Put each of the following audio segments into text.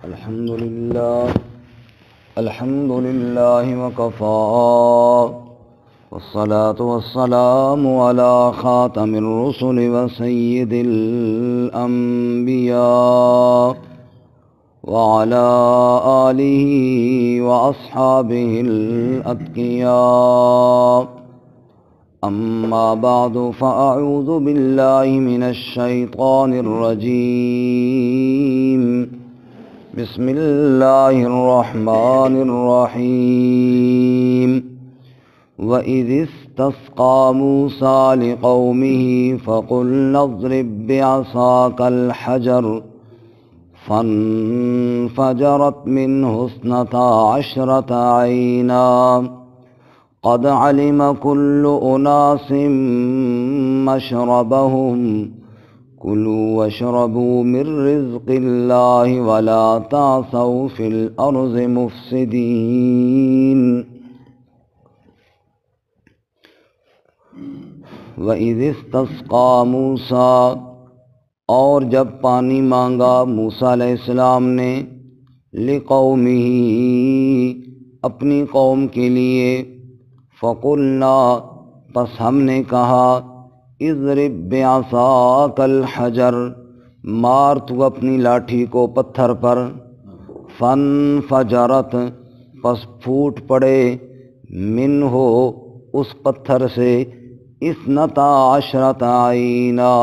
الحمد لله وكفى والصلاة والسلام على خاتم الرسل وسيد الأنبياء وعلى آله وأصحابه الأتقياء. أما بعد فأعوذ بالله من الشيطان الرجيم. بسم الله الرحمن الرحيم. وإذ استسقى موسى لقومه فقلنا اضرب بعصاك الحجر فانفجرت منه 12 عينا قد علم كل أناس مشربهم كلوا واشربوا من رزق الله ولا تعثوا في الأرض مفسدين. وَإِذِ اسْتَسْقَى مُوسَىٰ، اور جب پانی مانگا موسیٰ علیہ السلام نے، لِقَوْمِهِ، اپنی قوم کے لیے، فَقُلْنَا، پس ہم نے کہا، اضرب بعصاک الحجر، مار تو اپنی لاٹھی کو پتھر پر، فانفجرت، پس پھوٹ پڑے، منہ، اس پتھر سے، 12 عینا،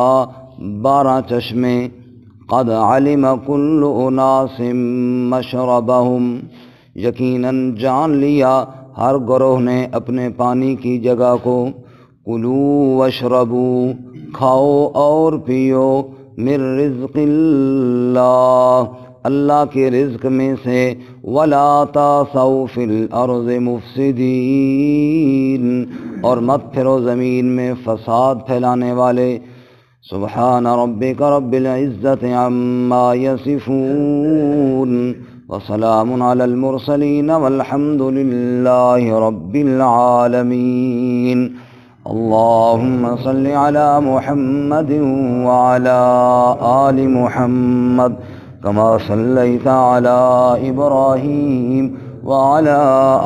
12 چشمے، قد علم کل اناس مشربہم، یقیناً جان لیا ہر گروہ نے اپنے پانی کی جگہ کو، کلوا واشربوا، کھاؤ اور پیو، من رزق اللہ، اللہ کے رزق میں سے، ولا تعثوا فی الارض مفسدین، اور مت پھرو زمین میں فساد پھیلانے والے. سبحان ربک رب العزت عما یصفون وسلام علی المرسلین والحمد للہ رب العالمین. اللہم صل علی محمد وعلی آل محمد کما صلیت علی ابراہیم وعلی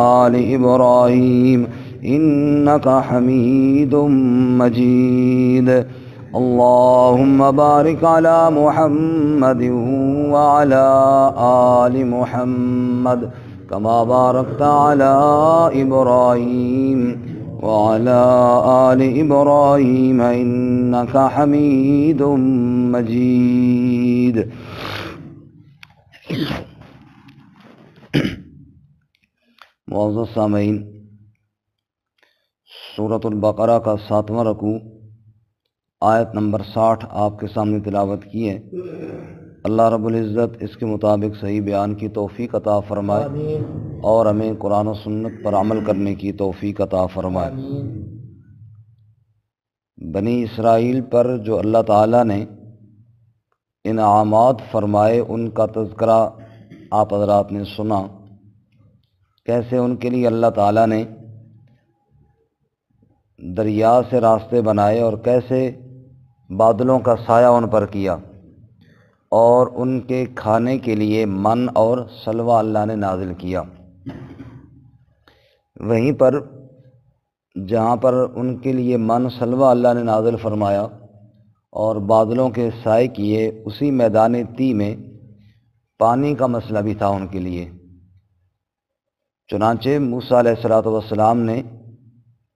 آل ابراہیم انک حمید مجید. اللہم بارک علی محمد وعلی آل محمد کما بارکت علی ابراہیم وعلی آل ابراہیم انک حمید مجید. معزز سامعین، سورۃ البقرہ کا 7واں رکوع آیت نمبر 60 آپ کے سامنے تلاوت کی ہے. اللہ رب العزت اس کے مطابق صحیح بیان کی توفیق عطا فرمائے اور ہمیں قرآن و سنت پر عمل کرنے کی توفیق عطا فرمائے. بنی اسرائیل پر جو اللہ تعالیٰ نے انعامات فرمائے ان کا تذکرہ آپ حضرات نے سنا، کیسے ان کے لیے اللہ تعالیٰ نے دریا سے راستے بنائے اور کیسے بادلوں کا سایہ ان پر کیا، اور ان کے کھانے کے لیے من اور سلوہ اللہ نے نازل کیا. وہیں پر جہاں پر ان کے لیے من سلوہ اللہ نے نازل فرمایا اور بادلوں کے سائے کیے، اسی میدان تی میں پانی کا مسئلہ بھی تھا ان کے لیے. چنانچہ موسیٰ علیہ السلام نے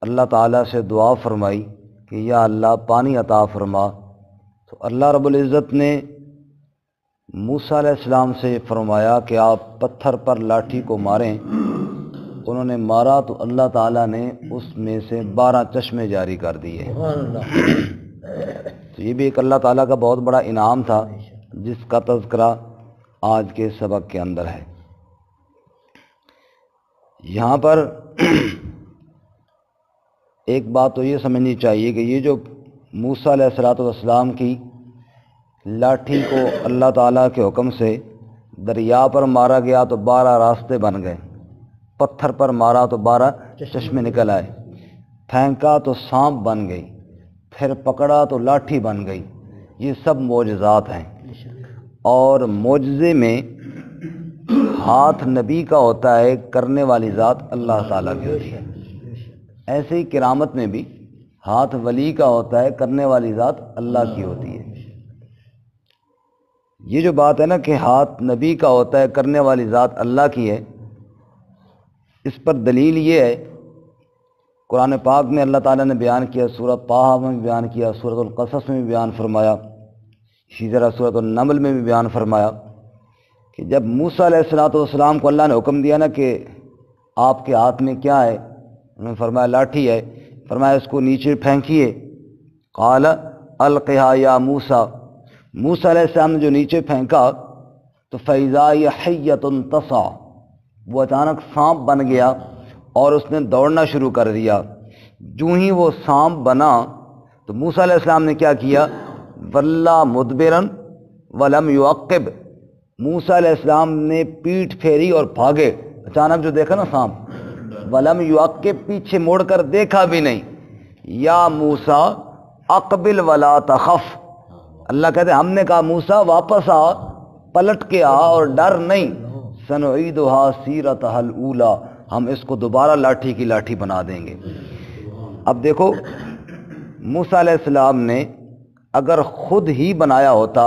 اللہ تعالیٰ سے دعا فرمائی کہ یا اللہ پانی عطا فرما، تو اللہ رب العزت نے موسیٰ علیہ السلام سے فرمایا کہ آپ پتھر پر لاٹھی کو ماریں. انہوں نے مارا تو اللہ تعالیٰ نے اس میں سے 12 چشمے جاری کر دیے. تو یہ بھی ایک اللہ تعالیٰ کا بہت بڑا انعام تھا جس کا تذکرہ آج کے سبق کے اندر ہے. یہاں پر ایک بات تو یہ سمجھنی چاہیے کہ یہ جو موسیٰ علیہ السلام کی لاٹھی کو اللہ تعالیٰ کے حکم سے دریا پر مارا گیا تو 12 راستے بن گئے، پتھر پر مارا تو 12 چشمے نکل آئے، پھینکا تو سانپ بن گئی، پھر پکڑا تو لاٹھی بن گئی. یہ سب معجزات ہیں، اور معجزے میں ہاتھ نبی کا ہوتا ہے، کرنے والی ذات اللہ تعالیٰ کی ہوتی ہے۔ ایسے ہی کرامت میں بھی ہاتھ ولی کا ہوتا ہے، کرنے والی ذات اللہ کی ہوتی ہے۔ یہ جو بات ہے نا کہ ہاتھ نبی کا ہوتا ہے، کرنے والی ذات اللہ کی ہے، اس پر دلیل یہ ہے قرآن پاک میں اللہ تعالیٰ نے بیان کیا، سورۃ طٰہٰ میں بھی بیان کیا، سورۃ القصص میں بھی بیان فرمایا، اسی طرح سورۃ النمل میں بھی بیان فرمایا کہ جب موسیٰ علیہ السلام کو اللہ نے حکم دیا نا کہ آپ کے ہاتھ میں کیا ہے، انہوں نے فرمایا لاٹھی ہے، فرمایا اس کو نیچے پھینکیے، قال القھا یا موسیٰ، موسیٰ علیہ السلام نے جو نیچے پھینکا تو فَإِذَا هِيَ حَيَّةٌ تَسْعَىٰ، وہ اچانک سانپ بن گیا اور اس نے دوڑنا شروع کر دیا۔ جو ہی وہ سانپ بنا تو موسیٰ علیہ السلام نے کیا کیا، وَلَّىٰ مُدْبِرًا وَلَمْ يُعَقِّبْ، موسیٰ علیہ السلام نے پیٹھ پھیری اور بھاگے۔ اچانک جو دیکھا نا سانپ، وَلَمْ يُعَقِّبْ، پیچھے موڑ کر دیکھا بھی نہیں۔ یا موسیٰ اقبل ولا تخف، اللہ کہتے ہیں ہم نے کہا موسیٰ واپس آ، پلٹ کے آ اور ڈر نہیں، سنعیدها سیرتها الاولی، ہم اس کو دوبارہ لاٹھی کی لاٹھی بنا دیں گے۔ اب دیکھو موسیٰ علیہ السلام نے اگر خود ہی بنایا ہوتا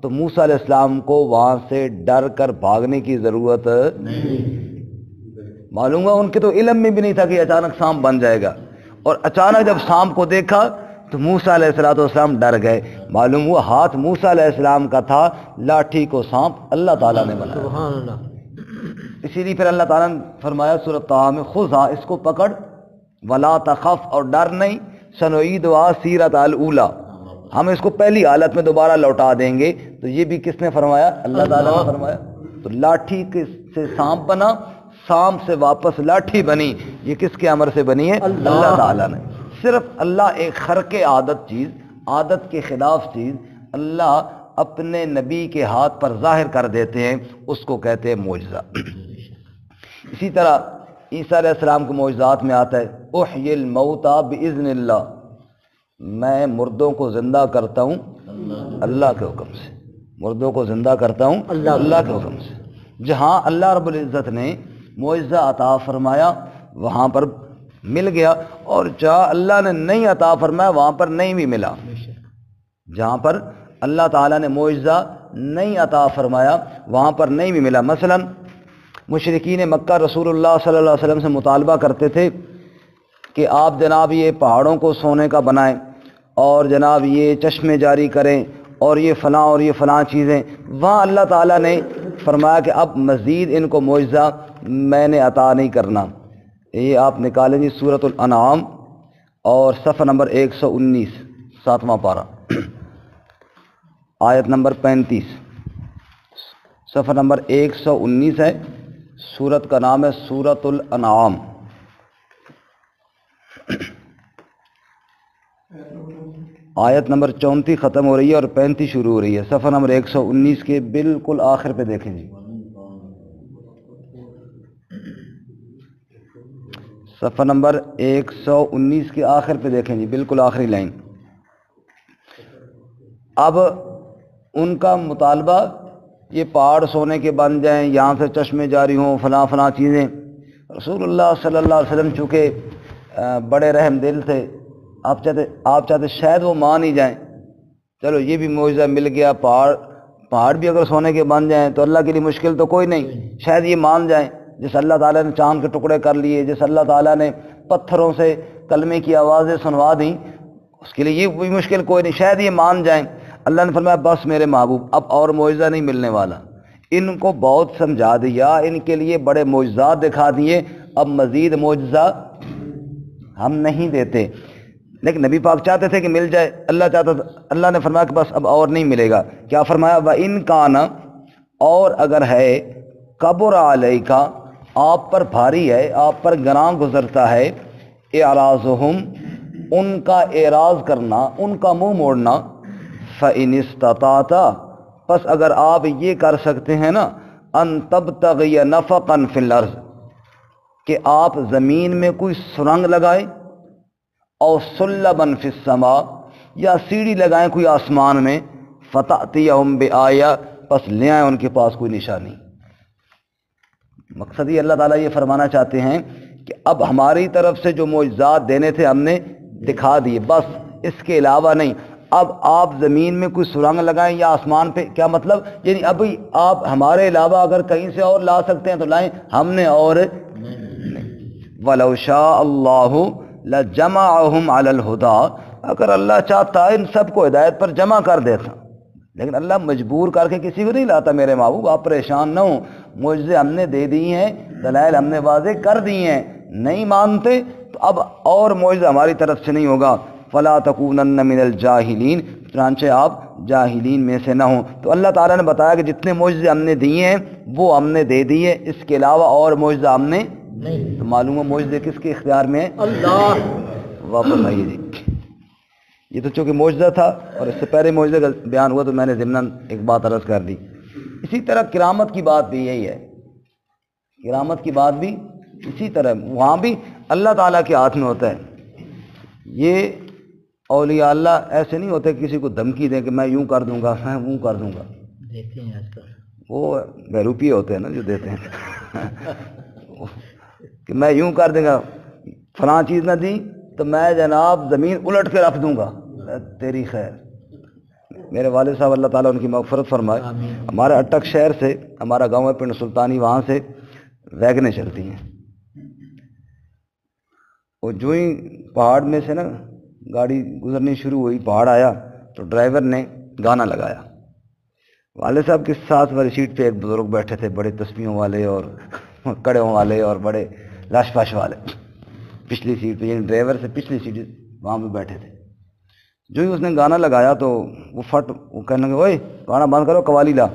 تو موسیٰ علیہ السلام کو وہاں سے ڈر کر بھاگنے کی ضرورت نہیں۔ معلوم ہے ان کے تو علم میں بھی نہیں تھا کہ اچانک سانپ بن جائے گا، اور اچانک جب سانپ کو دیکھا تو موسیٰ علیہ السلام ڈر گئے۔ معلوم ہوا ہاتھ موسیٰ علیہ السلام کا تھا، لاٹھی کو سانپ اللہ تعالیٰ نے بنایا۔ سبحان اللہ۔ اسی لیے پھر اللہ تعالیٰ نے فرمایا سورۃ طٰہٰ میں، خذھا، اس کو پکڑ، ولا تخف، اور ڈر نہیں، سنعیدها سیرتها الاولی، ہم اس کو پہلی حالت میں دوبارہ لوٹا دیں گے۔ تو یہ بھی کس نے فرمایا؟ اللہ تعالیٰ نے فرمایا۔ تو لاٹھی سے سانپ بنا، سانپ سے واپس لاٹھی بنی، یہ کس کے امر سے بنی ہے؟ اللہ تعالیٰ نے۔ صرف اللہ ایک خرق عادت چیز، عادت کے خلاف چیز اللہ اپنے نبی کے ہاتھ پر ظاہر کر دیتے ہیں، اس کو کہتے ہیں معجزہ۔ اسی طرح عیسیٰ علیہ السلام کے معجزات میں آتا ہے، احیی الموتیٰ باذن اللہ، میں مردوں کو زندہ کرتا ہوں اللہ کے حکم سے، مردوں کو زندہ کرتا ہوں اللہ کے حکم سے۔ جہاں اللہ رب العزت نے معجزہ عطا فرمایا وہاں پر مل گیا، اور جہاں اللہ نے نہیں عطا فرمایا وہاں پر نہیں بھی ملا۔ جہاں پر اللہ تعالیٰ نے معجزہ نہیں عطا فرمایا وہاں پر نہیں بھی ملا۔ مثلا مشرکین مکہ رسول اللہ صلی اللہ علیہ وسلم سے مطالبہ کرتے تھے کہ آپ جناب یہ پہاڑوں کو سونے کا بنائیں، اور جناب یہ چشمے جاری کریں، اور یہ فلاں چیزیں۔ وہاں اللہ تعالیٰ نے فرمایا کہ اب مزید ان کو معجزہ میں نے عطا نہیں کرنا۔ یہ آپ نکالیں جی سورۃ الانعام اور صفحہ نمبر 119، 7واں پارہ، آیت نمبر 35، صفحہ نمبر 119 ہے، سورت کا نام ہے سورۃ الانعام۔ آیت نمبر 34 ختم ہو رہی ہے اور 35 شروع ہو رہی ہے، صفحہ نمبر 119 کے بالکل آخر پہ دیکھیں جی، صفحہ نمبر 119 کے آخر پہ دیکھیں جی، بالکل آخری لائن۔ اب ان کا مطالبہ یہ پہاڑ سونے کے بن جائیں، یہاں سے چشمے جاری ہوں، فلاں چیزیں۔ رسول اللہ صلی اللہ علیہ وسلم چونکہ بڑے رحم دل تھے، آپ چاہتے شاید وہ مان ہی جائیں، چلو یہ بھی معجزہ مل گیا، پہاڑ بھی اگر سونے کے بن جائیں تو اللہ کے لیے مشکل تو کوئی نہیں، شاید یہ مان جائیں۔ جس اللہ تعالیٰ نے چاند کے ٹکڑے کر لیے، جس اللہ تعالیٰ نے پتھروں سے کلمے کی آوازیں سنوا دیں، اس کے لیے یہ کوئی مشکل کوئی نہیں، شاید یہ مان جائیں۔ اللہ نے فرمایا بس میرے محبوب اب اور معجزہ نہیں ملنے والا، ان کو بہت سمجھا دیا، ان کے لیے بڑے معجزات دکھا دیے، اب مزید معجزہ ہم نہیں دیتے۔ لیکن نبی پاک چاہتے تھے کہ مل جائے، اللہ چاہتا تھا، اللہ نے فرمایا کہ بس اب اور نہیں ملے گا۔ کیا فرمایا؟ وَإِن كَانَ، اور اگر ہے، کبر علیکا، آپ پر بھاری ہے، آپ پر گراں گزرتا ہے، اعراضہم، ان کا اعراض کرنا، ان کا منہ موڑنا، فَإِنِ اسْتَطَعْتَ، پس اگر آپ یہ کر سکتے ہیں نا، ان تبتغی نفقا فی الارض، کہ آپ زمین میں کوئی سرنگ لگائیں، اور سلبا فی السماء، یا سیڑھی لگائیں کوئی آسمان میں، فتأتیہم بآیہ، پس لے آئیں ان کے پاس کوئی نشانی۔ مقصد یہ اللہ تعالیٰ یہ فرمانا چاہتے ہیں کہ اب ہماری طرف سے جو معجزات دینے تھے ہم نے دکھا دیے، بس اس کے علاوہ نہیں۔ اب آپ زمین میں کوئی سرنگ لگائیں یا آسمان پہ، کیا مطلب؟ یعنی ابھی آپ ہمارے علاوہ اگر کہیں سے اور لا سکتے ہیں تو لائیں، ہم نے اور نہیں۔ وَلَوْ شَاءَ اللَّهُ لَجَمَعَهُمْ عَلَى الْهُدَىٰ، اگر اللہ چاہتا ان سب کو ہدایت پر جمع کر دیتا، لیکن اللہ مجبور کر کے کسی کو نہیں لاتا۔ میرے محبوب آپ پریشان نہ ہوں، معجزے ہم نے دے دی ہیں، دلائل ہم نے واضح کر دی ہیں، نہیں مانتے تو اب اور معجزہ ہماری طرف سے نہیں ہوگا۔ فَلَا تَكُونَنَّ مِنَ الْجَاهِلِينَ، چنانچہ آپ جاہلین میں سے نہ ہوں۔ تو اللہ تعالیٰ نے بتایا کہ جتنے معجزے ہم نے دیے ہیں وہ ہم نے دے دیے، اس کے علاوہ اور معجزہ ہم نے نہیں۔ تو معلوم ہے معجزے کس کے اختیار میں ہے؟ اللہ۔ واپس آئیے جی، یہ تو چونکہ معجزہ تھا اور اس سے پہلے معجزے کا بیان ہوا تو میں نے ضمناً ایک بات عرض کر دی۔ اسی طرح کرامت کی بات بھی یہی ہے، کرامت کی بات بھی اسی طرح وہاں بھی اللہ تعالیٰ کے ہاتھ میں ہوتا ہے۔ یہ اولیاء اللہ ایسے نہیں ہوتے کسی کو دھمکی دیں کہ میں یوں کر دوں گا، میں وہ کر دوں گا، دیتے ہیں آج کل وہ بہروپی ہوتے ہیں نا جو دیتے ہیں کہ میں یوں کر دوں گا، فلاں چیز نہ دی تو میں جناب زمین الٹ کے رکھ دوں گا، تیری خیر۔ میرے والد صاحب اللہ تعالیٰ ان کی مغفرت فرمائے، ہمارے اٹک شہر سے، ہمارا گاؤں ہے پنڈ سلطانی، وہاں سے ویگنیں چلتی ہیں، اور جو ہی پہاڑ میں سے نا گاڑی گزرنی شروع ہوئی، پہاڑ آیا تو ڈرائیور نے گانا لگایا۔ والد صاحب کے ساتھ والی سیٹ پہ ایک بزرگ بیٹھے تھے، بڑے تسبیحوں والے اور کڑوں والے اور بڑے لاش پاش والے، پچھلی سیٹ پہ، یعنی ڈرائیور سے پچھلی سیٹ وہاں پہ بیٹھے تھے۔ جو ہی اس نے گانا لگایا تو وہ وہ کہنے لگے، اوئے گانا بند کرو، قوالی لا۔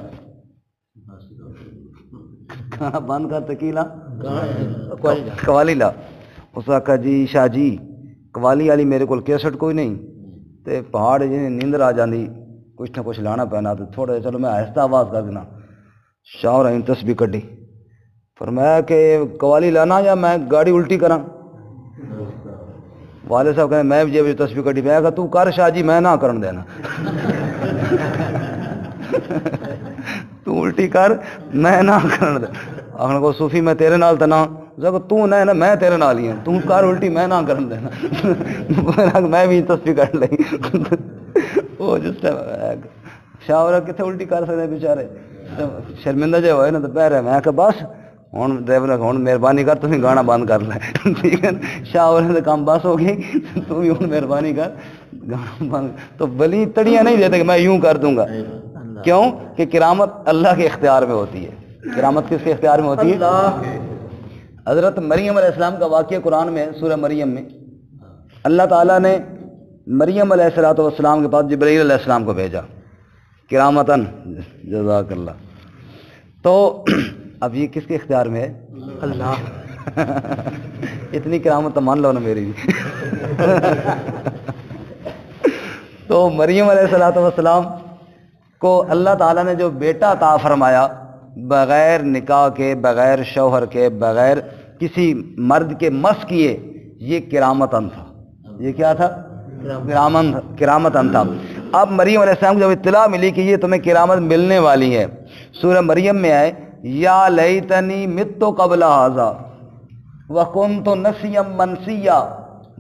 گانا بند کر تو کی لا؟ قوالی لا۔ اس نے کہا جی شاہ جی قوالی والی میرے کو کیسٹ کوئی نہیں، تے پہاڑ جی نیندر آ جاندی، کچھ نہ کچھ لانا پینا، تو تھوڑا چلو میں آہستہ آواز کر دینا۔ شاہ اور تسبیح کڈی، فرمایا کہ قوالی لانا یا میں گاڑی الٹی کراں؟ والد صاحب کہنے میں جی تسبیح کڈی، میں کہا تو کر شاہ جی، میں نہ کرن دینا تو الٹی کر، میں نہ کرن دے۔ آخر کو صوفی میں تیرے نال تنا، تو نہ نا میں تیرے نال ہی ہوں، تو کر الٹی، میں نہ کرن دینا میں بھی تسبیح کر لئی۔ وہ جس شاہ اور کتنے الٹی کر سکتے بیچارے، شرمندہ جے ہوئے نا تو پہ رہے، میں کہ بس ہوں ڈرائیور ہوں مہربانی کر تھی گانا بند کر لیں، ٹھیک ہے نا؟ شاہ والے کام بس ہو گئی، تو بھی ہوں مہربانی کر گانا بند۔ تو بلی تڑیاں نہیں دیتے کہ میں یوں کر دوں گا، کیوں کہ کرامت اللہ کے اختیار میں ہوتی ہے۔ کرامت کس کے اختیار میں ہوتی ہے؟ حضرت مریم علیہ السلام کا واقعہ قرآن میں ہے، سورہ مریم میں اللہ تعالیٰ نے مریم علیہ السلام کے پاس جبرائیل علیہ السلام کو بھیجا کرامتاً، جزاک اللہ۔ تو اب یہ کس کے اختیار میں ہے؟ اللہ۔ اتنی کرامت تو مان لو نا میری بھی۔ تو مریم علیہ السلام کو اللہ تعالیٰ نے جو بیٹا عطا فرمایا بغیر نکاح کے، بغیر شوہر کے، بغیر کسی مرد کے مس کیے، یہ کرامتاً تھا۔ یہ کیا تھا؟ کرامتاً تھا۔ اب مریم علیہ السلام کو جب اطلاع ملی کہ یہ تمہیں کرامت ملنے والی ہے، سورہ مریم میں آئے یا لیتنی مت قبل ھذا وکنت نسیا منسیا۔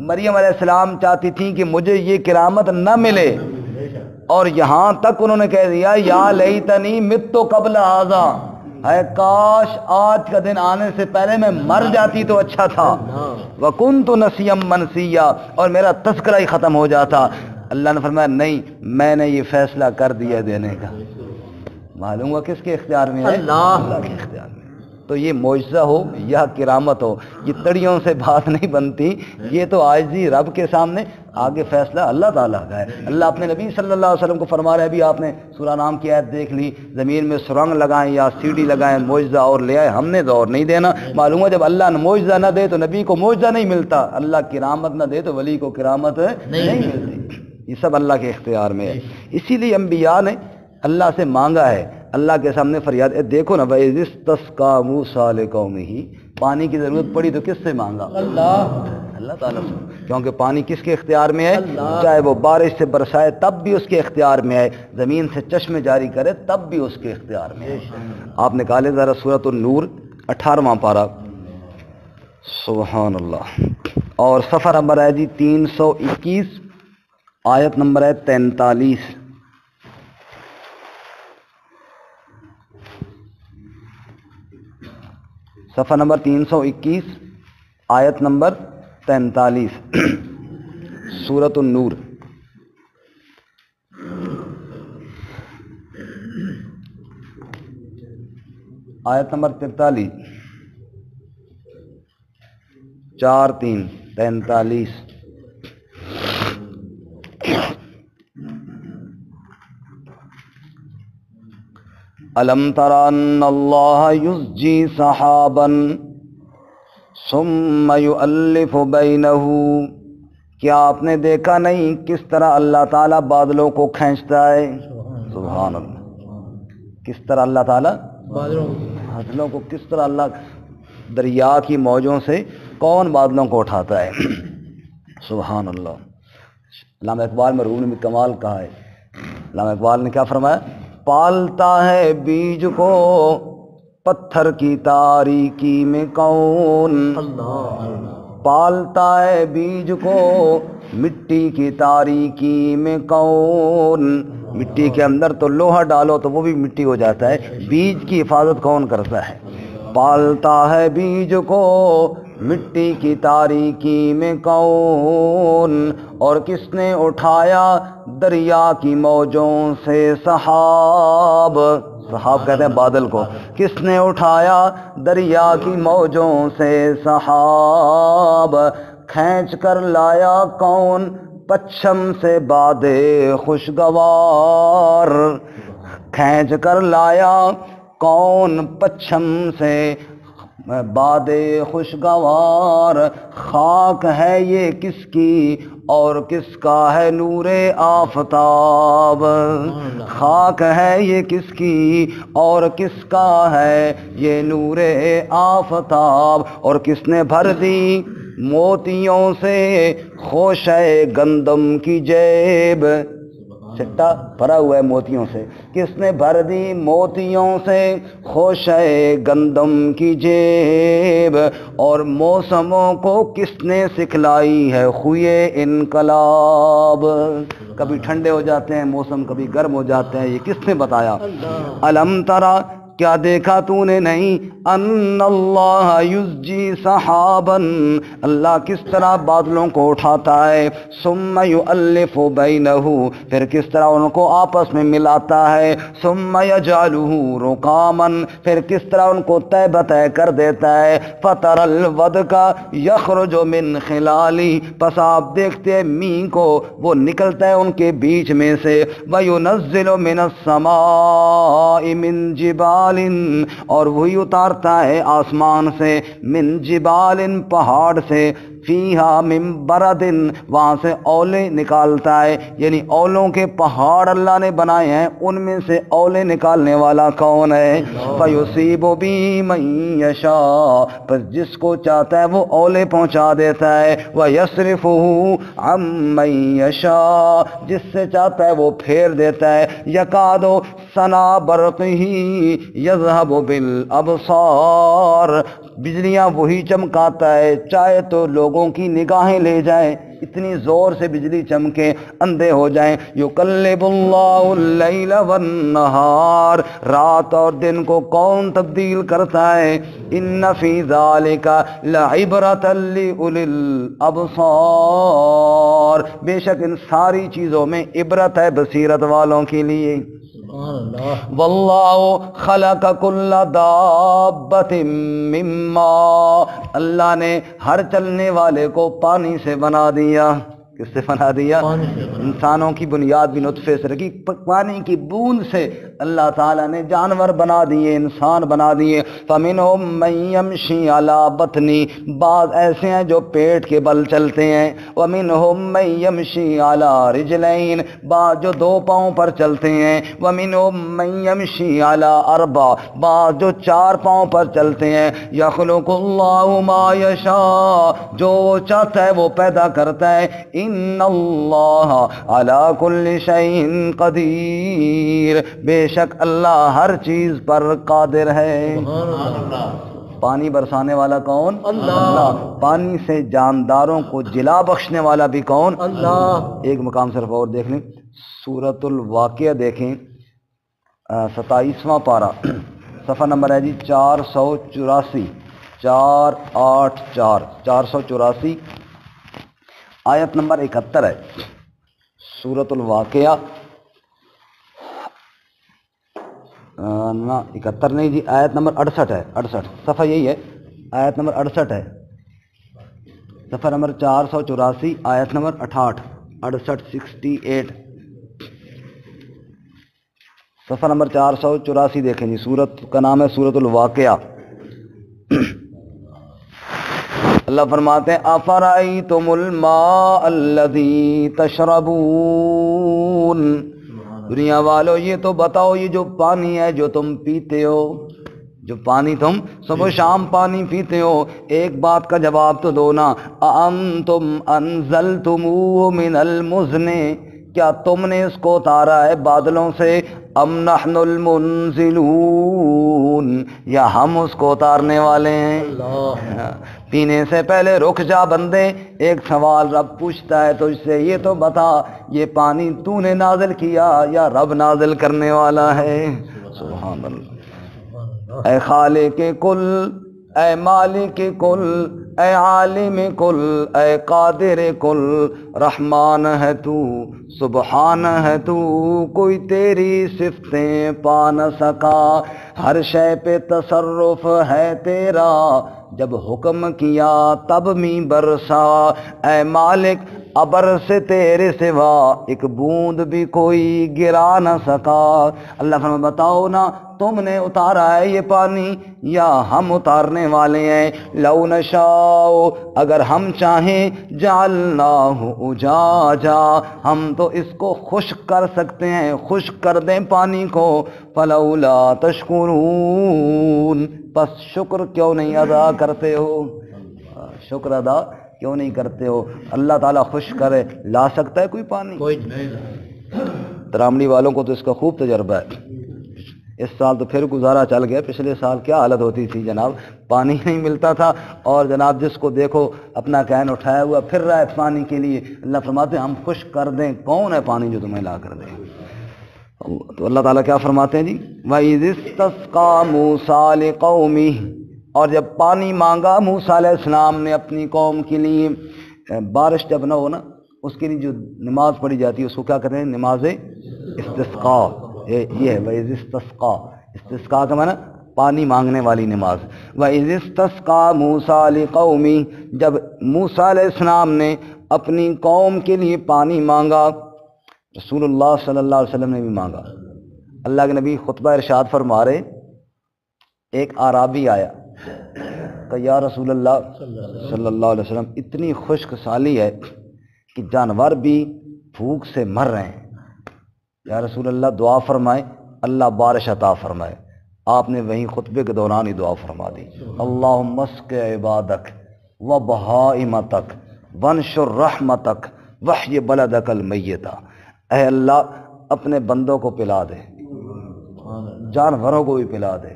مریم علیہ السلام چاہتی تھیں کہ مجھے یہ کرامت نہ ملے، اور یہاں تک انہوں نے کہہ دیا یا لیتنی مت قبل ھذا، اے کاش آج کا دن آنے سے پہلے میں مر جاتی تو اچھا تھا، وکنت نسیا منسیا، اور میرا تذکرہ ہی ختم ہو جاتا۔ اللہ نے فرمایا نہیں، میں نے یہ فیصلہ کر دیا دینے کا۔ معلوم ہوا کس کے اختیار میں ہے؟ اللہ کے اختیار میں۔ تو یہ معجزہ ہو یا کرامت ہو، یہ تڑیوں سے بات نہیں بنتی، یہ تو عاجزی رب کے سامنے، آگے فیصلہ اللہ تعالیٰ کا ہے۔ اللہ اپنے نبی صلی اللہ علیہ وسلم کو فرما رہے ہیں، ابھی آپ نے سورہ نام کی آیت دیکھ لی، زمین میں سرنگ لگائیں یا سیڑھی لگائیں، معجزہ اور لے آئے، ہم نے تو اور نہیں دینا۔ معلوم ہے جب اللہ نے معجزہ نہ دے تو نبی کو معجزہ نہیں ملتا، اللہ کرامت نہ دے تو ولی کو کرامت نہیں ملتی۔ یہ سب اللہ کے اختیار میں ہے۔ اسی لیے انبیاء نے اللہ سے مانگا ہے، اللہ کے سامنے فریاد، دیکھو نا وَإِذِ اسْتَسْقَىٰ مُوسَىٰ لِقَوْمِهِ، پانی کی ضرورت پڑی تو کس سے مانگا؟ اللہ تعالیٰ سے، کیونکہ پانی کس کے اختیار میں ہے؟ چاہے وہ بارش سے برسائے تب بھی اس کے اختیار میں ہے، زمین سے چشمے جاری کرے تب بھی اس کے اختیار میں ہے۔ آپ نکالے ذرا سورۃ النور 18واں پارہ. سبحان اللہ. اور صفحہ نمبر ہے جی 321, آیت نمبر ہے 43. صفحہ نمبر 321, آیت نمبر 43, سورۃ النور. آیت نمبر 43, 43. الم تر ان اللہ یزجی سحابا ثم یؤلف بینہ. کیا آپ نے دیکھا نہیں کس طرح اللہ تعالیٰ بادلوں کو کھینچتا ہے؟ سبحان اللہ. کس طرح اللہ تعالیٰ بادلوں کو کس طرح اللہ دریا کی موجوں سے کون بادلوں کو اٹھاتا ہے؟ سبحان اللہ. علامہ اقبال مرحوم نے کمال کہا ہے. علامہ اقبال نے کیا فرمایا؟ پالتا ہے بیج کو پتھر کی تاریکی میں کون. پالتا ہے بیج کو مٹی کی تاریکی میں کون. مٹی کے اندر تو لوہا ڈالو تو وہ بھی مٹی ہو جاتا ہے، بیج کی حفاظت کون کرتا ہے؟ پالتا ہے بیج کو مٹی کی تاریکی میں کون. اور کس نے اٹھایا دریا کی موجوں سے سحاب. سحاب کہتے ہیں بادل کو. کس نے اٹھایا دریا کی موجوں سے سحاب. کھینچ کر لایا کون پچھم سے بادے خوشگوار. کھینچ کر لایا کون پچھم سے بادے خوشگوار. خاک ہے یہ کس کی اور کس کا ہے نور آفتاب. خاک ہے یہ کس کی اور کس کا ہے یہ نور آفتاب. اور کس نے بھر دی موتیوں سے خوشے گندم کی جیب. چٹا بھرا ہوا ہے موتیوں سے. کس نے بھر دی موتیوں سے خوشے گندم کی جیب. اور موسموں کو کس نے سکھلائی ہے خوئے انقلاب. کبھی ٹھنڈے ہو جاتے ہیں موسم، کبھی گرم ہو جاتے ہیں، یہ کس نے بتایا؟ الم ترا، کیا دیکھا تو نے نہیں؟ ان اللہ یزجی سحابا، اللہ کس طرح بادلوں کو اٹھاتا ہے. ثم یؤلف بینہ، پھر کس طرح ان کو آپس میں ملاتا ہے. ثم یجعلہ رکاما، پھر کس طرح ان کو طے بطے کر دیتا ہے. فتر الودق یخرج من خلالی، پس آپ دیکھتے ہیں می کو وہ نکلتا ہے ان کے بیچ میں سے. وینزل من السماء من جبال، اور وہی اتارتا ہے آسمان سے. من جبال، پہاڑ سے. فیہا من برد، وہاں سے اولے نکالتا ہے. یعنی اولوں کے پہاڑ اللہ نے بنائے ہیں، ان میں سے اولے نکالنے والا کون ہے؟ فیصیب بی من یشاء، پس جس کو چاہتا ہے وہ اولے پہنچا دیتا ہے. ویصرفہ عن من یشاء، جس سے چاہتا ہے وہ پھیر دیتا ہے. یکاد سنا برقہ یذہب بالابصار، بجلیاں وہی چمکاتا ہے چاہے تو لوگوں کی نگاہیں لے جائیں. اتنی زور سے بجلی چمکے اندھے ہو جائیں. یقلب اللہ اللیل والنہار، رات اور دن کو کون تبدیل کرتا ہے. ان فی ذالک لعبرۃ لأولی الابصار، بے شک ان ساری چیزوں میں عبرت ہے بصیرت والوں کے لیے. واللہ خلق کل دابۃ من ماء، اللہ نے ہر چلنے والے کو پانی سے بنا دیا. کس سے بنا دیا؟ انسانوں کی بنیاد بھی نطفے سے رکھی. پانی کی بوند سے اللہ تعالیٰ نے جانور بنا دیے، انسان بنا دیے. فَمِنْهُمْ مَنْ يَمْشِي عَلَى بَطْنِ، بعض ایسے ہیں جو پیٹ کے بل چلتے ہیں. وَمِنْهُمْ مَنْ يَمْشِي عَلَى رِجْلَيْن، بعض جو دو پاؤں پر چلتے ہیں. وَمِنْهُمْ مَنْ يَمْشِي عَلَى أَرْبَعٍ، بعض جو چار پاؤں پر چلتے ہیں. يَخْلُقُ اللَّهُ مَا يَشَاءُ، جو چاہتا ہے وہ پیدا کرتا ہے. ان اللہ علی کل شیء قدیر، بے شک اللہ ہر چیز پر قادر ہے. پانی برسانے والا کون؟ اللہ۔ پانی سے جانداروں کو جلا بخشنے والا بھی کون؟ اللہ۔ ایک مقام صرف اور دیکھ لیں، سورۃ الواقعہ دیکھیں، 27واں پارہ، صفحہ نمبر ہے جی 484، 484 آیت نمبر 71 ہے، سورۃ الواقعہ، نہ 71 نہیں جی، آیت نمبر 68 ہے، 68 صفحہ یہی ہے، آیت نمبر 68 ہے، صفحہ نمبر 484 آیت نمبر 68، 68 صفحہ نمبر 484 دیکھیں جی، سورت کا نام ہے سورۃ الواقعہ۔ اللہ فرماتے ہیں افرأیتم الماء الذی تشربون، دنیا والو یہ تو بتاؤ یہ جو پانی ہے جو تم پیتے ہو، جو پانی تم صبح و شام پانی پیتے ہو، ایک بات کا جواب تو دو نا، انتم انزلتموہ من المزن، کیا تم نے اس کو اتارا ہے بادلوں سے، ام نحن المنزلون، یا ہم اس کو اتارنے والے ہیں؟ پینے سے پہلے رک جا بندے، ایک سوال رب پوچھتا ہے تجھ سے، یہ تو بتا یہ پانی تو نے نازل کیا یا رب نازل کرنے والا ہے؟ سبحان اللہ۔ اے خالق کل، اے مالک کل، اے عالم کل، اے قادر کل، رحمان ہے تو، سبحان ہے تو، کوئی تیری صفتیں پا نہ سکا، ہر شے پہ تصرف ہے تیرا، جب حکم کیا تب می برسا، اے مالک ابر سے تیرے سوا ایک بوند بھی کوئی گرا نہ سکا۔ اللہ فرماتا بتاؤ نا تم نے اتارا ہے یہ پانی یا ہم اتارنے والے ہیں؟ لو نشاء، اگر ہم چاہیں، جعلناہ اجاجا، ہم تو اس کو خشک کر سکتے ہیں، خشک کر دیں پانی کو، فلولا تشکرون، پس شکر کیوں نہیں ادا کرتے ہو؟ شکر ادا کیوں نہیں کرتے ہو؟ اللہ تعالیٰ خشک کرے، لا سکتا ہے کوئی پانی؟ کوئی نہیں۔ ترامڑی والوں کو تو اس کا خوب تجربہ ہے، اس سال تو پھر گزارا چل گیا، پچھلے سال کیا حالت ہوتی تھی جناب، پانی نہیں ملتا تھا، اور جناب جس کو دیکھو اپنا کین اٹھایا ہوا پھر رہا ہے پانی کے لیے، اللہ فرماتے ہیں ہم خشک کر دیں، کون ہے پانی جو تمہیں لا کر دے؟ تو اللہ تعالیٰ کیا فرماتے ہیں جی، وَإِذِ اسْتَسْقَىٰ مُوسَىٰ لِقَوْمِهِ، اور جب پانی مانگا موسیٰ علیہ السلام نے اپنی قوم کے لیے، بارش جب نہ ہو نا اس کے لیے جو نماز پڑھی جاتی ہے اس کو کیا کہتے ہیں؟ نماز استسقاء، یہ ہے وَإِذِ اسْتَسْقَىٰ، استسقاء کا معنی پانی مانگنے والی نماز۔ وَإِذِ اسْتَسْقَىٰ مُوسَىٰ لِقَوْمِهِ، جب موسیٰ علیہ السلام نے اپنی قوم کے لیے پانی مانگا، رسول اللہ صلی اللہ علیہ وسلم نے بھی مانگا۔ اللہ کے نبی خطبہ ارشاد فرما رہے، ایک اعرابی آیا کہ یا رسول اللہ صلی اللہ علیہ وسلم اتنی خشک سالی ہے کہ جانور بھی بھوک سے مر رہے ہیں، یا رسول اللہ دعا فرمائے اللہ بارش عطا فرمائے۔ آپ نے وہیں خطبے کے دوران ہی دعا فرما دی، اللہم اسق عبادک و بہائمتک وانشر رحمتک وحی بلدک المیتہ، اے اللہ اپنے بندوں کو پلا دے، جانوروں کو بھی پلا دے،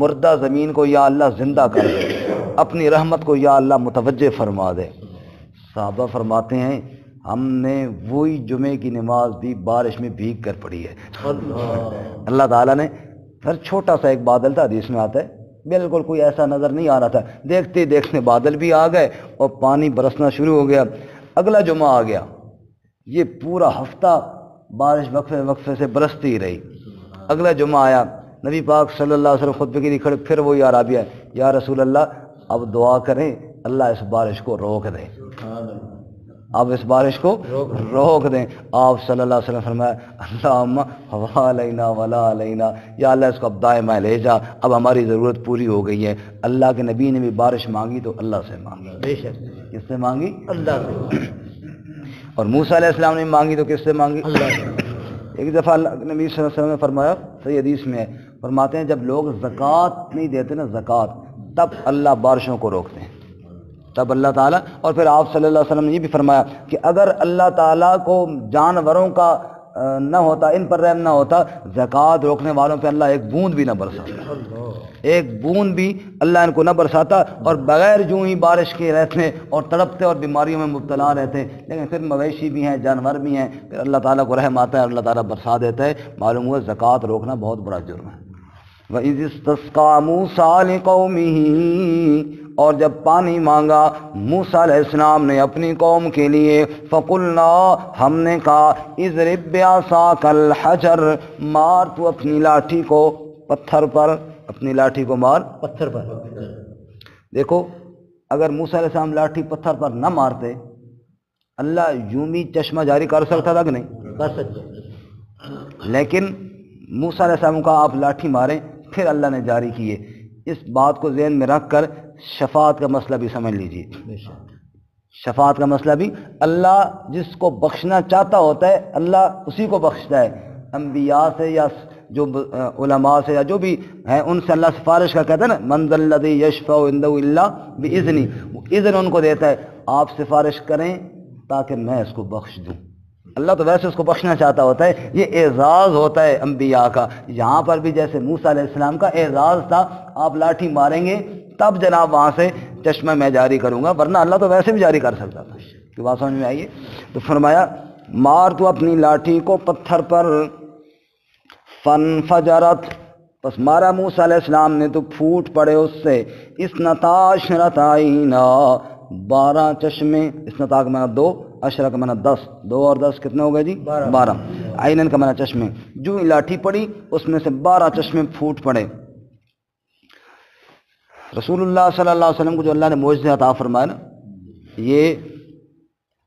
مردہ زمین کو یا اللہ زندہ کر دے، اپنی رحمت کو یا اللہ متوجہ فرما دے۔ صحابہ فرماتے ہیں ہم نے وہی جمعے کی نماز بھی بارش میں بھیگ کر پڑھی ہے۔ اللہ تعالیٰ نے پھر چھوٹا سا ایک بادل تھا، حدیث میں آتا ہے بالکل کوئی ایسا نظر نہیں آ رہا تھا، دیکھتے دیکھتے بادل بھی آ گئے اور پانی برسنا شروع ہو گیا۔ اگلا جمعہ آ گیا، یہ پورا ہفتہ بارش وقفے وقفے سے برستی ہی رہی۔ اگلا جمعہ آیا، نبی پاک صلی اللہ علیہ وسلم خطبے کے لیے کھڑے، پھر وہی عربی ہے، یا رسول اللہ اب دعا کریں اللہ اس بارش کو روک دیں، اب اس بارش کو روک دیں۔ آپ صلی اللہ علیہ وسلم فرمایا اللہم ہوا علینا ولا علینا، یا اللہ اس کو اب دائیں بائیں لے جا، اب ہماری ضرورت پوری ہو گئی ہے۔ اللہ کے نبی نے بھی بارش مانگی تو اللہ سے مانگی، بے شک کس سے مانگی؟ اللہ سے۔ اور موسیٰ علیہ السلام نے مانگی تو کس سے مانگی؟ اللہ سے۔ ایک دفعہ اللہ نبی صلی اللہ علیہ وسلم نے فرمایا، صحیح حدیث میں ہے، فرماتے ہیں جب لوگ زکوٰۃ نہیں دیتے نا، زکوٰۃ، تب اللہ بارشوں کو روکتے ہیں، تب اللہ تعالیٰ۔ اور پھر آپ صلی اللہ علیہ وسلم نے یہ بھی فرمایا کہ اگر اللہ تعالیٰ کو جانوروں کا نہ ہوتا، ان پر رحم نہ ہوتا، زکوٰۃ روکنے والوں پہ اللہ ایک بوند بھی نہ برساتا، ایک بوند بھی اللہ ان کو نہ برساتا، اور بغیر جوں ہی بارش کے رہتے اور تڑپتے اور بیماریوں میں مبتلا رہتے، لیکن پھر مویشی بھی ہیں، جانور بھی ہیں، پھر اللہ تعالیٰ کو رحم آتا ہے اور اللہ تعالیٰ برسا دیتا ہے۔ معلوم ہوا زکوٰۃ روکنا بہت بڑا جرم ہے۔ وَإِذِ اسْتَسْقَىٰ مُوسَىٰ لِقَوْمِهِ، اور جب پانی مانگا موسیٰ علیہ السلام نے اپنی قوم کے لیے، فَقُلْنَا، ہم نے کہا، اضرب بعصاک الحجر، مار تو اپنی لاٹھی کو پتھر پر، اپنی لاٹھی کو مار پتھر پر۔ دیکھو اگر موسیٰ علیہ السلام لاٹھی پتھر پر نہ مارتے، اللہ یوں بھی چشمہ جاری کر سکتا تھا کہ نہیں؟ کر سکتے، لیکن موسیٰ علیہ السلام کا آپ لاٹھی ماریں، پھر اللہ نے جاری کیے۔ اس بات کو ذہن میں رکھ کر شفاعت کا مسئلہ بھی سمجھ لیجیے۔ شفاعت کا مسئلہ بھی، اللہ جس کو بخشنا چاہتا ہوتا ہے اللہ اسی کو بخشتا ہے۔ انبیاء سے یا جو علماء سے یا جو بھی ہیں ان سے اللہ سفارش کا کہتا ہے نا، من ذا الذی یشفع عنده الا باذنہ، اذن ان کو دیتا ہے، آپ سفارش کریں تاکہ میں اس کو بخش دوں۔ اللہ تو ویسے اس کو بخشنا چاہتا ہوتا ہے، یہ اعزاز ہوتا ہے انبیاء کا۔ یہاں پر بھی جیسے موسیٰ علیہ السلام کا اعزاز تھا، آپ لاٹھی ماریں گے تب جناب وہاں سے چشمہ میں جاری کروں گا، ورنہ اللہ تو ویسے بھی جاری کر سکتا تھا۔ کہ بات سمجھ میں آئیے؟ تو فرمایا مار تو اپنی لاٹھی کو پتھر پر، فانفجرت، پس مارا موسیٰ علیہ السلام نے تو پھوٹ پڑے اس سے، اثنتا عشرۃ عینا، 12 چشمے، اثنتا کا معنی 2، عشرہ کا معنی 10، 2 اور 10 کتنے ہو گئے جی؟ 12، عینن کا معنی چشمے، جو ہی لاٹھی پڑی اس میں سے 12 چشمے پھوٹ پڑے۔ رسول اللہ صلی اللہ علیہ وسلم کو جو اللہ نے معجزے عطا فرمائے نا، یہ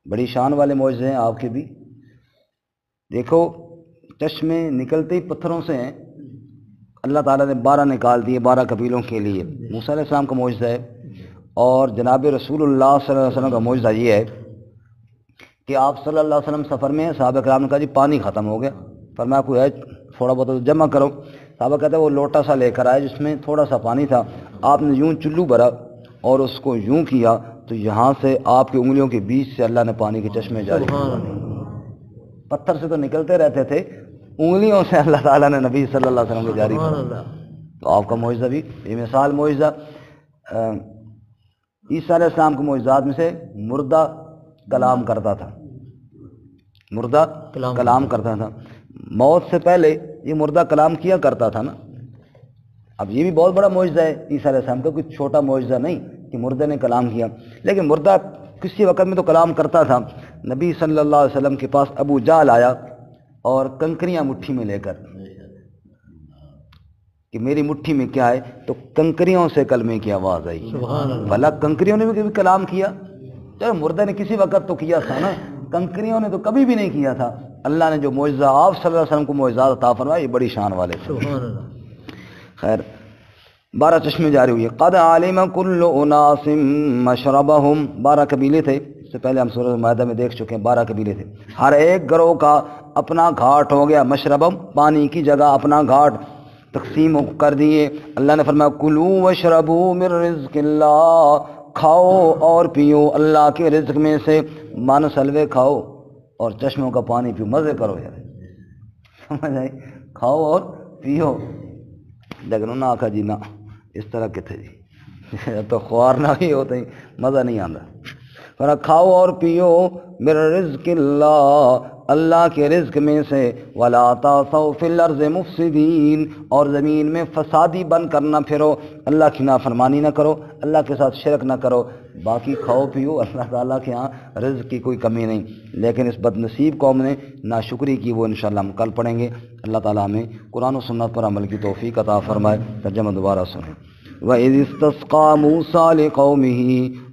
بڑی شان والے معجزے ہیں آپ کے بھی۔ دیکھو چشمے نکلتے ہی پتھروں سے ہیں، اللہ تعالیٰ نے 12 نکال دیے 12 قبیلوں کے لیے۔ موسیٰ علیہ السلام کا معجزہ ہے، اور جناب رسول اللہ صلی اللہ علیہ وسلم کا معجزہ یہ ہے کہ آپ صلی اللہ علیہ وسلم سفر میں، صحابہ کرام نے کہا جی پانی ختم ہو گیا، فرمایا کوئی ہے تھوڑا بہت جمع کرو۔ صحابہ کہتے ہیں وہ لوٹا سا لے کر آئے جس میں تھوڑا سا پانی تھا، آپ نے یوں چلو بھرا اور اس کو یوں کیا تو یہاں سے آپ کی انگلیوں کے بیچ سے اللہ نے پانی کے چشمے جاری کیے۔ پتھر سے تو نکلتے رہتے تھے، انگلیوں سے اللہ تعالیٰ نے نبی صلی اللہ علیہ وسلم کو جاری کیا۔ تو آپ کا معجزہ بھی یہ مثال معجزہ۔ عیسیٰ علیہ السلام کے معجزات میں سے مردہ کلام کرتا تھا، مردہ کلام کرتا تھا، موت سے پہلے یہ مردہ کلام کیا کرتا تھا نا۔ اب یہ بھی بہت بڑا معجزہ ہے عیسیٰ علیہ السلام کا، کوئی چھوٹا معجزہ نہیں کہ مردے نے کلام کیا، لیکن مردہ کسی وقت میں تو کلام کرتا تھا۔ نبی صلی اللہ علیہ وسلم کے پاس ابو جہل آیا اور کنکریاں مٹھی میں لے کر کہ میری مٹھی میں کیا ہے، تو کنکریوں سے کلمے کی آواز آئی۔ بھلا کنکریوں نے بھی کبھی کلام کیا؟ چلو مردے نے کسی وقت تو کیا تھا نا، کنکریوں نے تو کبھی بھی نہیں کیا تھا۔ اللہ نے جو معجزہ آپ صلی اللہ علیہ وسلم کو معجزات عطا فرمایا یہ بڑی شان والے تھے۔ خیر 12 چشمے جاری ہوئے۔ قد علم کل اناس مشربہم، 12 قبیلے تھے، اس سے پہلے ہم سورۃ مائدہ میں دیکھ چکے ہیں 12 قبیلے تھے، ہر ایک گروہ کا اپنا گھاٹ ہو گیا، مشربہم پانی کی جگہ اپنا گھاٹ تقسیم کر دیے۔ اللہ نے فرمایا کلوا واشربوا من رزق اللہ، کھاؤ اور پیو اللہ کے رزق میں سے، مان سلوے کھاؤ اور چشموں کا پانی پیو، مزے کرو یار، سمجھ آئی؟ کھاؤ اور پیو، لیکن انہوں نے آکھا جی نہ اس طرح کتنے جی تو خوار نہ ہی ہوتے ہی مزہ نہیں آتا۔ فرمایا کھاؤ اور پیو من رزق اللہ، اللہ کے رزق میں سے، ولا تعثوا فی الارض مفسدین، اور زمین میں فسادی بن کر نہ پھرو، اللہ کی نافرمانی نہ کرو، اللہ کے ساتھ شرک نہ کرو، باقی کھاؤ پیو، اللہ تعالیٰ کے ہاں رزق کی کوئی کمی نہیں۔ لیکن اس بد نصیب قوم نے ناشکری کی، وہ انشاءاللہ ہم کل پڑھیں گے۔ اللہ تعالیٰ ہمیں قرآن و سنت پر عمل کی توفیق عطا فرمائے۔ ترجمہ دوبارہ سنیں۔ وَإِذِ اسْتَسْقَىٰ مُوسَىٰ لِقَوْمِهِ،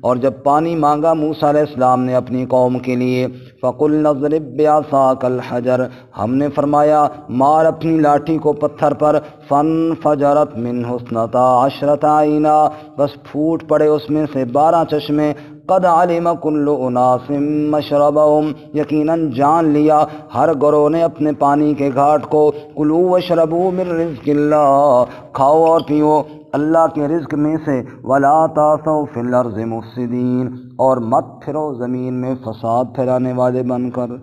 اور جب پانی مانگا موسیٰ علیہ السلام نے اپنی قوم کے لیے، فَقُلْنَا اضْرِب بِّعَصَاكَ الْحَجَرَ، ہم نے فرمایا مار اپنی لاٹھی کو پتھر پر، فَانْفَجَرَتْ مِنْهُ اثْنَتَا عَشْرَةَ عَيْنًا، بس پھوٹ پڑے اس میں سے 12 چشمے۔ قد علم کل اناس مشربہم، یقیناً جان لیا ہر گروہ نے اپنے پانی کے گھاٹ کو، کلوا واشربوا من رزق اللہ، کھاؤ اور پیو اللہ کے رزق میں سے، ولا تعثوا فی الارض مفسدین، اور مت پھرو زمین میں فساد پھیلانے والے بن کر۔